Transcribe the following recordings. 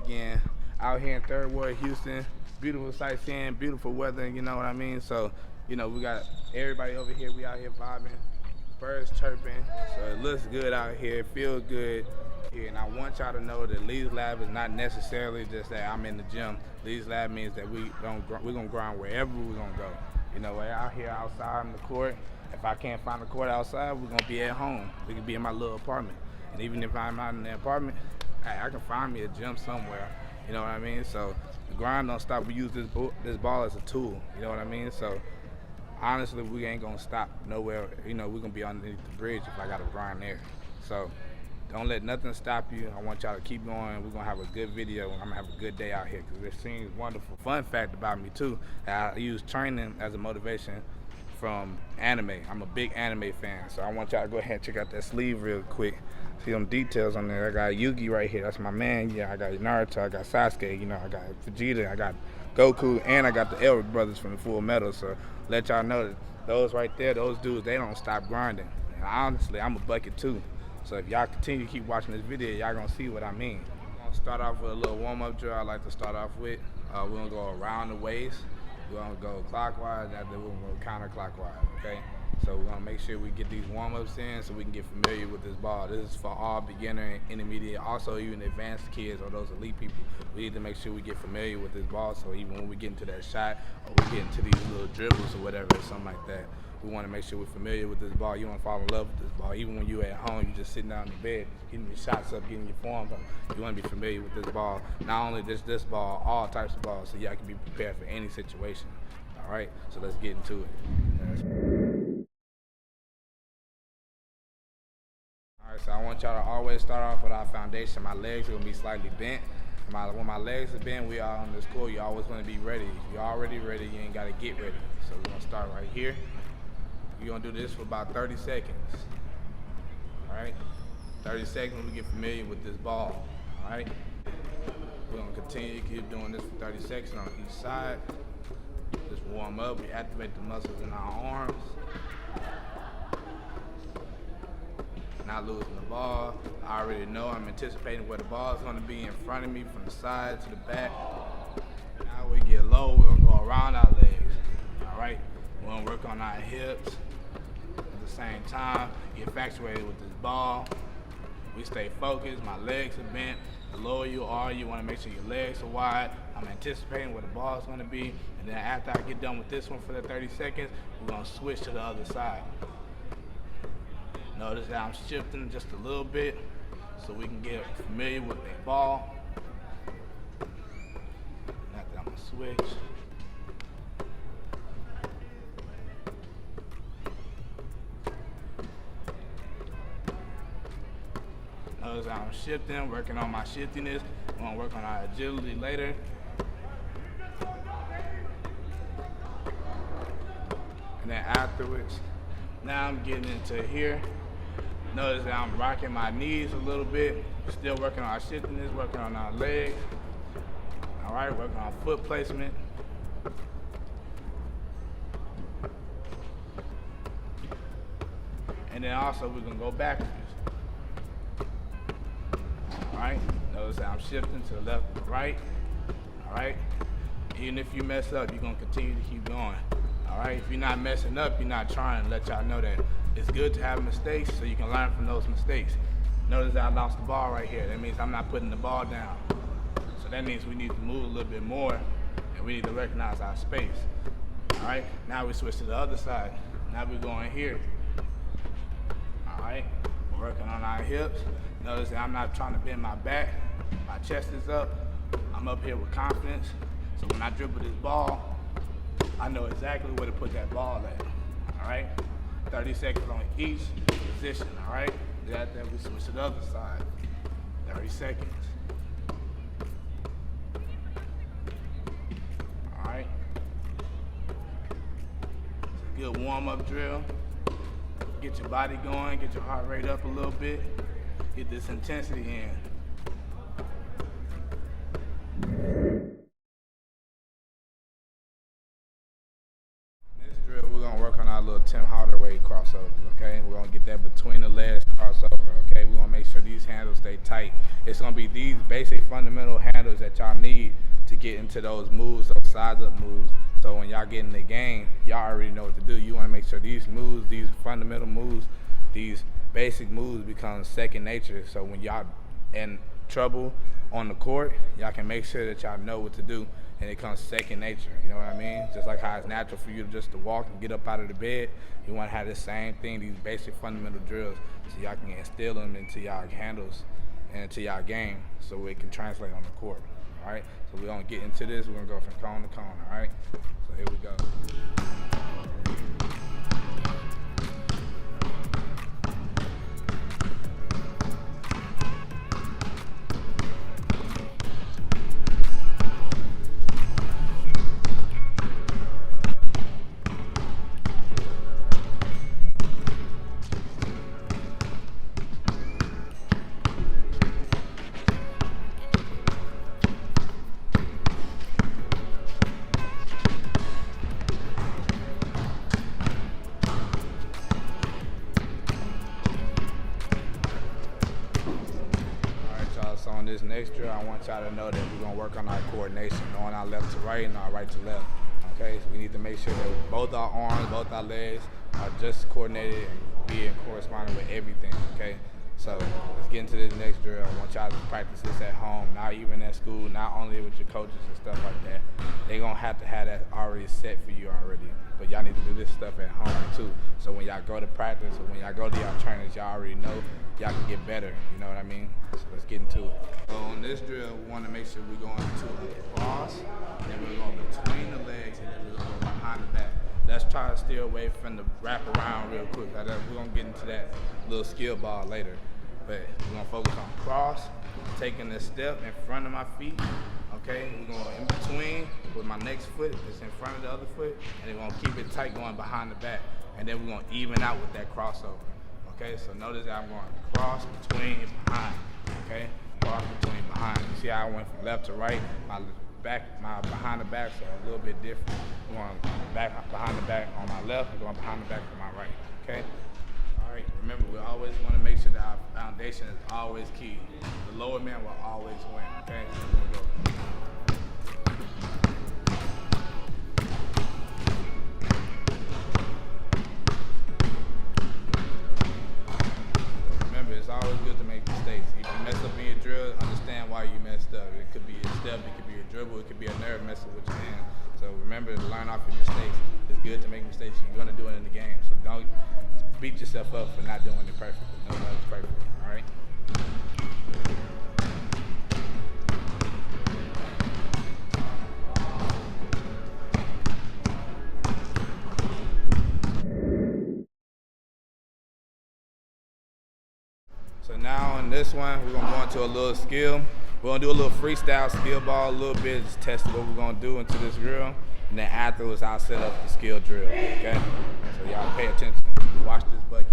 again out here in Third Ward, Houston. Beautiful sightseeing, beautiful weather, you know what I mean? So, you know, we got everybody over here, we out here vibing, birds chirping, so it looks good out here, it feels good. Yeah, and I want y'all to know that Lee's Lab is not necessarily just that I'm in the gym. Lee's Lab means that we're gonna grind wherever we're gonna go. You know, we're out here outside in the court. If I can't find a court outside, we're gonna be at home. We can be in my little apartment. And even if I'm not in the apartment, hey, I can find me a gym somewhere. You know what I mean? So the grind don't stop. We use this ball as a tool. You know what I mean? So honestly, we ain't gonna stop nowhere. You know, we're gonna be underneath the bridge if I gotta grind there. So don't let nothing stop you. I want y'all to keep going. We're gonna have a good video. I'm gonna have a good day out here because this seems wonderful. Fun fact about me too, I use training as a motivation from anime. I'm a big anime fan, so I want y'all to go ahead and check out that sleeve real quick. See them details on there. I got Yugi right here. That's my man. Yeah, I got Naruto. I got Sasuke. You know, I got Vegeta. I got Goku, and I got the Elric brothers from the Full Metal. So let y'all know that those right there, those dudes, they don't stop grinding. And honestly, I'm a bucket too. So if y'all continue to keep watching this video, y'all gonna see what I mean. I'm gonna start off with a little warm-up drill I like to start off with. We're gonna go around the waist. We're gonna go clockwise, after we're gonna go counterclockwise, okay? So we're gonna make sure we get these warm-ups in so we can get familiar with this ball. This is for all beginner and intermediate, also even advanced kids or those elite people. We need to make sure we get familiar with this ball so even when we get into that shot or we get into these little dribbles or whatever, something like that, we want to make sure we're familiar with this ball. You want to fall in love with this ball. Even when you're at home, you're just sitting down in the bed, getting your shots up, getting your form up. You want to be familiar with this ball. Not only this ball, all types of balls, so y'all can be prepared for any situation. All right, so let's get into it. All right, so I want y'all to always start off with our foundation. My legs are gonna be slightly bent. When my legs are bent, we are on this court. You always want to be ready. If you're already ready, you ain't gotta get ready. So we're gonna start right here. We're gonna do this for about 30 seconds. All right, 30 seconds. We get familiar with this ball. All right, we're gonna continue to keep doing this for 30 seconds on each side. Just warm up. We activate the muscles in our arms. Not losing the ball. I already know. I'm anticipating where the ball is going to be in front of me from the side to the back. Now we get low. We're going to go around our legs. All right. We're going to work on our hips. At the same time, get infatuated with this ball. We stay focused. My legs are bent. The lower you are, you want to make sure your legs are wide. I'm anticipating where the ball is going to be. And then after I get done with this one for the 30 seconds, we're going to switch to the other side. Notice that I'm shifting just a little bit so we can get familiar with the ball. After I'm going to switch. Notice that I'm shifting, working on my shiftiness. We're going to work on our agility later. And then afterwards, now I'm getting into here. Notice that I'm rocking my knees a little bit. Still working on our shiftiness, working on our legs. All right, working on foot placement. And then also we're gonna go backwards. All right, notice that I'm shifting to the left and right. All right, even if you mess up, you're gonna continue to keep going. All right, if you're not messing up, you're not trying to let y'all know that it's good to have mistakes so you can learn from those mistakes. Notice that I lost the ball right here. That means I'm not putting the ball down. So that means we need to move a little bit more and we need to recognize our space. All right, now we switch to the other side. Now we're going here. All right, we're working on our hips. Notice that I'm not trying to bend my back. My chest is up. I'm up here with confidence. So when I dribble this ball, I know exactly where to put that ball at. All right, 30 seconds on each position. All right, then we switch to the other side. 30 seconds. All right, it's a good warm-up drill. Get your body going, get your heart rate up a little bit, get this intensity in. This drill, we're gonna work on our little Tim Hardaway crossover. okay? We're gonna get that between the legs crossover, okay? We're gonna make sure these handles stay tight. It's gonna be these basic fundamental handles that y'all need to get into those moves, those size up moves. So when y'all get in the game, y'all already know what to do. You wanna make sure these moves, these fundamental moves, these basic moves become second nature. So when y'all in trouble on the court, y'all can make sure that y'all know what to do and it comes second nature. You know what I mean? Just like how it's natural for you just to walk and get up out of the bed, you want to have the same thing, these basic fundamental drills, so y'all can instill them into y'all handles and into y'all game so it can translate on the court. All right? So we're going to get into this. We're going to go from cone to cone. All right? So here we go. So on this next drill, I want y'all to know that we're gonna work on our coordination, knowing our left to right and our right to left. Okay, so we need to make sure that both our arms, both our legs are just coordinated and being corresponding with everything. Okay, so let's get into this next drill. I want y'all to practice this at home, not even at school, not only with your coaches and stuff like that. They're gonna have to have that already set for you already. But y'all need to do this stuff at home too. So when y'all go to practice or when y'all go to y'all trainers, y'all already know y'all can get better. You know what I mean? So let's get into it. So on this drill, we want to make sure we're going to a cross, and then we're going between the legs, and then we're going to go behind the back. Let's try to steer away from the wrap around real quick. We're going to get into that little skill ball later. But we're going to focus on cross, taking the step in front of my feet. Okay, we're going in between with my next foot that's in front of the other foot, and then we're going to keep it tight going behind the back. And then we're going to even out with that crossover. Okay, so notice that I'm going cross, between, and behind. Okay, cross, between, behind. You see how I went from left to right? My behind the backs are a little bit different. I'm going back behind the back on my left, and going behind the back on my right. Okay? All right, remember, we always want to make sure that our foundation is always key. The lower man will always win. Okay? So we're going to go. It's always good to make mistakes. If you mess up in your drill, understand why you messed up. It could be a step, it could be a dribble, it could be a nerve messing with your hand. So remember to learn off your mistakes. It's good to make mistakes. You're going to do it in the game. So don't beat yourself up for not doing it perfectly. Nobody's perfect. All right? So now in this one, we're gonna go into a little skill. We're gonna do a little freestyle skill ball, a little bit, just test what we're gonna do into this drill. And then afterwards, I'll set up the skill drill, okay? So y'all pay attention. Watch this bucket.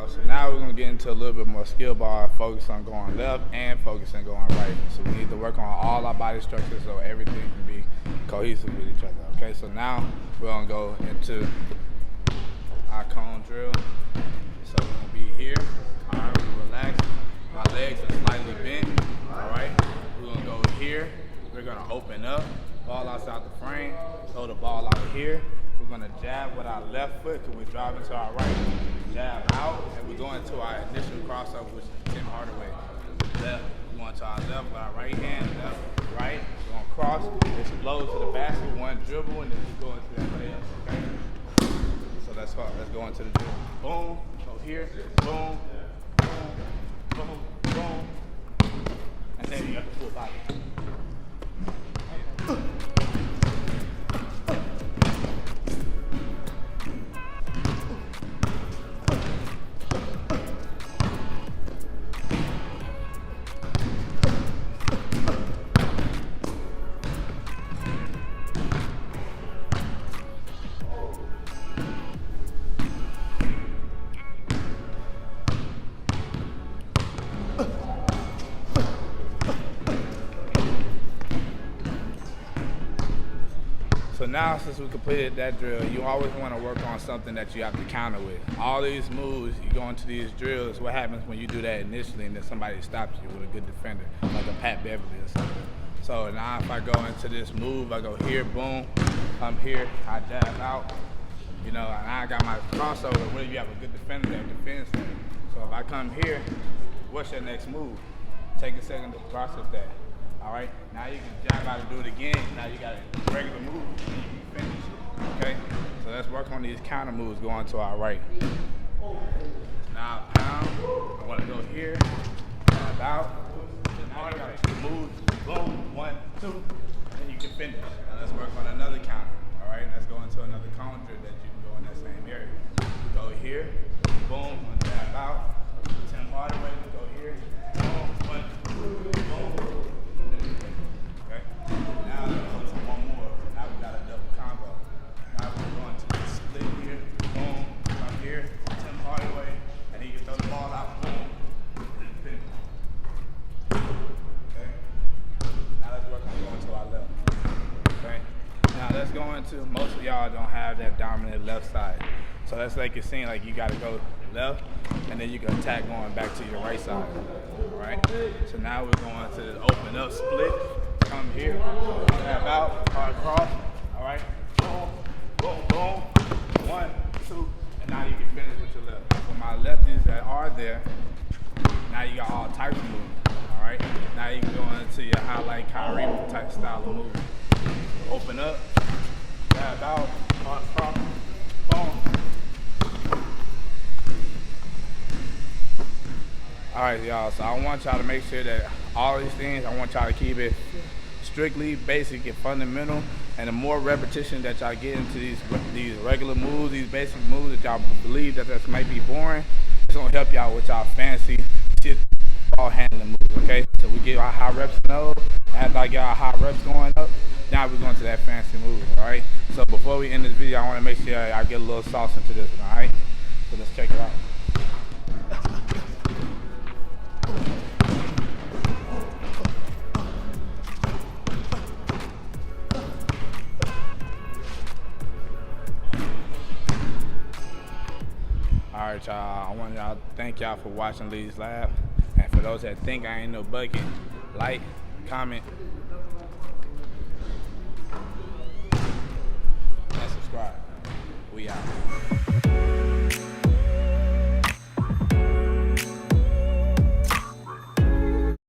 So now we're gonna get into a little bit more skill ball, focus on going left and focus on going right. So we need to work on all our body structures so everything can be cohesive with each other. Okay, so now we're gonna go into our cone drill. So we're gonna be here. All right, we're relaxed. My legs are slightly bent. All right, we're gonna go here. We're gonna open up, ball outside the frame, throw the ball out here. We're going to jab with our left foot because we're driving to our right. Jab out, and we're going to our initial crossover, which is Tim Hardaway. Left, we're going to our left with our right hand, left, right. We're going to cross, explode to the basket, one dribble, and then we go into that layup, okay? So that's hard. Let's go into the drill. Boom, go here, boom, boom, boom, boom. And then you have to pull body. now since we completed that drill, you always want to work on something that you have to counter with. All these moves, you go into these drills, what happens when you do that initially and then somebody stops you with a good defender, like a Pat Beverly or something. So now if I go into this move, I go here, boom, I'm here, I jab out, and I got my crossover. What if you have a good defender that defends that? So if I come here, what's your next move? Take a second to process that. All right, now you can jab out and do it again. Now you got a regular move and you can finish it, okay? So let's work on these counter moves going to our right. Now pound, I want to go here, jab out. Now you got to move, boom, 1, 2, and you can finish. Now let's work on another counter, all right? Let's go into another counter that you can go in that same area. Go here, boom, jab out. Tim Hardaway, go here, boom, 1, 2, boom. Now let's go to one more. Now we got a double combo. Now we're going to the split here. Boom. Come here. Tim Hardaway. And he can throw the ball out. Boom. And finish. Okay. Now let's work on going to our left. Okay. Now let's go into, most of y'all don't have that dominant left side. So let's make it seem like you got to go left, and then you can attack going back to your right side. All right. So now we're going to the open up split. Come here, jab out, hard cross, all right, boom, boom, boom, 1, 2, and now you can finish with your left. For my lefties that are there, now you got all types of moves, all right? Now you can go into your highlight Kyrie type style of move. Open up, jab out, hard cross, boom. All right, y'all, so I want y'all to make sure that all these things, I want y'all to keep it strictly basic and fundamental, and the more repetition that y'all get into these regular moves, these basic moves that y'all believe that might be boring, it's gonna help y'all with y'all fancy ball handling moves, okay? So we get our high reps in those, after I get our high reps going up, now we're going to that fancy move, all right? So before we end this video, I wanna make sure I get a little sauce into this one, all right? So let's check it out. All right, y'all, I want y'all to thank y'all for watching Lee's Lab. And for those that think I ain't no bucket, like, comment,